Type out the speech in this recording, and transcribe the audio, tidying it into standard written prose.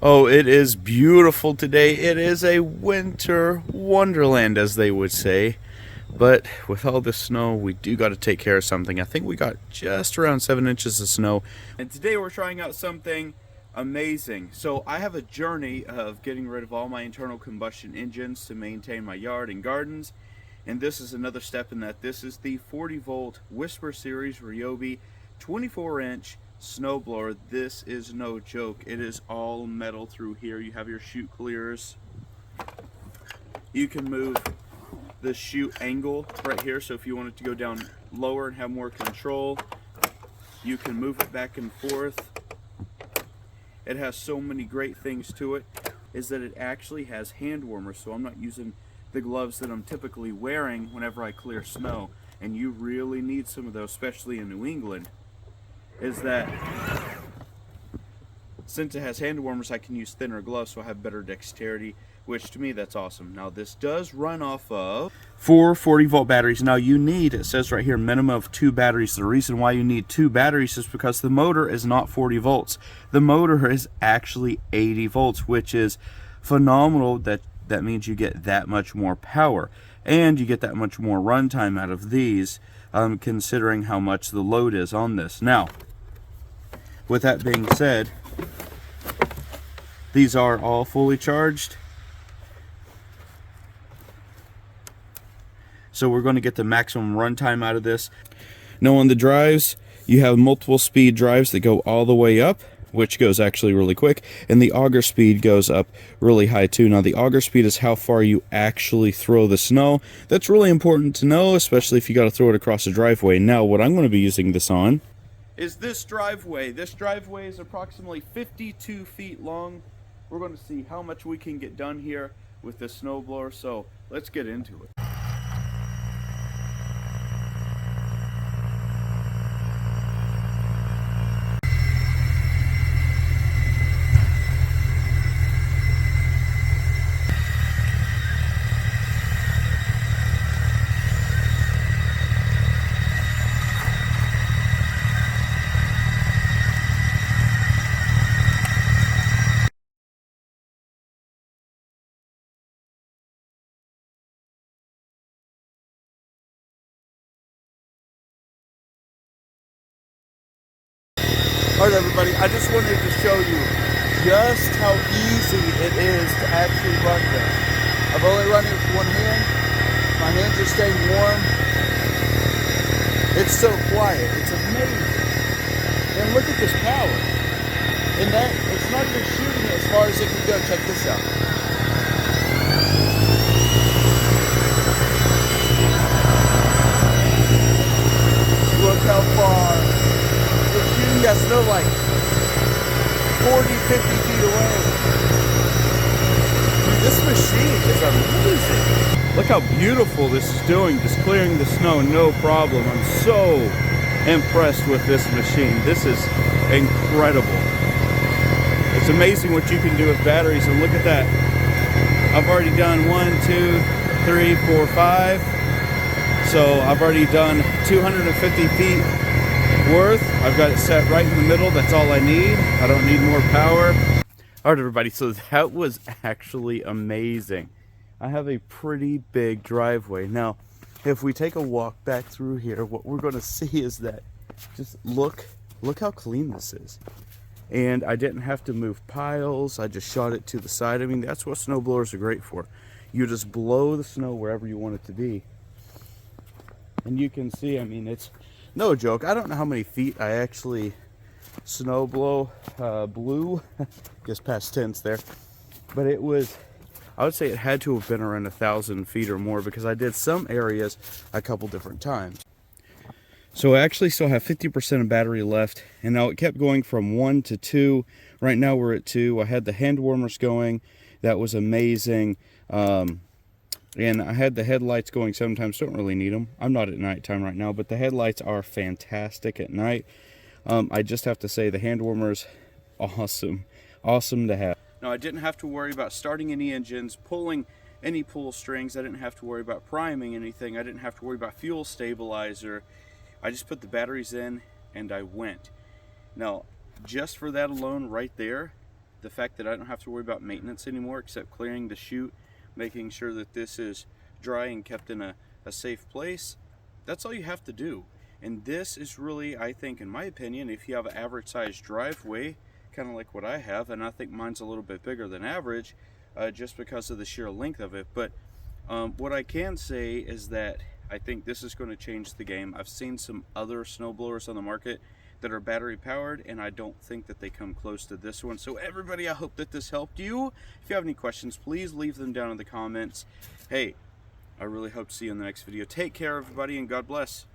Oh, it is beautiful today. It is a winter wonderland, as they would say. But with all this snow, we do got to take care of something. I think we got just around 7 inches of snow. And today we're trying out something amazing. So I have a journey of getting rid of all my internal combustion engines to maintain my yard and gardens. And this is another step in that. This is the 40 volt Whisper Series Ryobi 24-inch snowblower. This is no joke. It is all metal through here. You have your chute clears. You can move the chute angle right here, so if you want it to go down lower and have more control, you can move it back and forth. It has so many great things to it, is that it actually has hand warmers, so I'm not using the gloves that I'm typically wearing whenever I clear snow, and you really need some of those, especially in New England. Is that since it has hand warmers, I can use thinner gloves, so I have better dexterity, which to me, that's awesome. Now this does run off of 4 40 volt batteries. Now you need, it says right here, minimum of 2 batteries. The reason why you need 2 batteries is because the motor is not 40 volts. The motor is actually 80 volts, which is phenomenal. That means you get that much more power, and you get that much more runtime out of these, considering how much the load is on this. Now, with that being said, these are all fully charged. So we're going to get the maximum runtime out of this. Now on the drives, you have multiple speed drives that go all the way up, which goes actually really quick, and the auger speed goes up really high too. Now the auger speed is how far you actually throw the snow. That's really important to know, especially if you got to throw it across the driveway. Now what I'm going to be using this on is this driveway. This driveway is approximately 52 feet long. We're going to see how much we can get done here with this snowblower, so let's get into it. Alright everybody, I just wanted to show you just how easy it is to actually run this. I've only run it with one hand. My hands are staying warm. It's so quiet. It's amazing. And look at this power. And that, it's not even shooting it as far as it can go. Check this out. Look how far. You got snow like 40, 50 feet away. Dude, this machine is amazing. Look how beautiful this is doing, just clearing the snow, no problem. I'm so impressed with this machine. This is incredible. It's amazing what you can do with batteries, and look at that. I've already done 1, 2, 3, 4, 5. So I've already done 250 feet worth. I've got it set right in the middle. That's all I need. I don't need more power. Alright everybody, so that was actually amazing. I have a pretty big driveway. Now, if we take a walk back through here, what we're going to see is that, just look how clean this is. And I didn't have to move piles. I just shot it to the side. I mean, that's what snowblowers are great for. You just blow the snow wherever you want it to be. And you can see, I mean, it's no joke. I don't know how many feet I actually blew, just past tense there, but it was, I would say it had to have been around 1,000 feet or more, because I did some areas a couple different times. So I actually still have 50% of battery left, and now it kept going from 1 to 2. Right now we're at 2. I had the hand warmers going. That was amazing. And I had the headlights going sometimes. Don't really need them. I'm not at nighttime right now, but the headlights are fantastic at night. I just have to say the hand warmers, awesome. Awesome to have. Now I didn't have to worry about starting any engines, pulling any pull strings. I didn't have to worry about priming anything. I didn't have to worry about fuel stabilizer. I just put the batteries in and I went. Now, just for that alone right there, the fact that I don't have to worry about maintenance anymore except clearing the chute, making sure that this is dry and kept in a safe place. That's all you have to do. And this is really, I think, in my opinion, if you have an average sized driveway, kind of like what I have, and I think mine's a little bit bigger than average, just because of the sheer length of it. But what I can say is that I think this is going to change the game. I've seen some other snowblowers on the market that are battery powered, and I don't think that they come close to this one. So everybody, I hope that this helped you. If you have any questions, please leave them down in the comments. Hey, I really hope to see you in the next video. Take care, everybody, and God bless.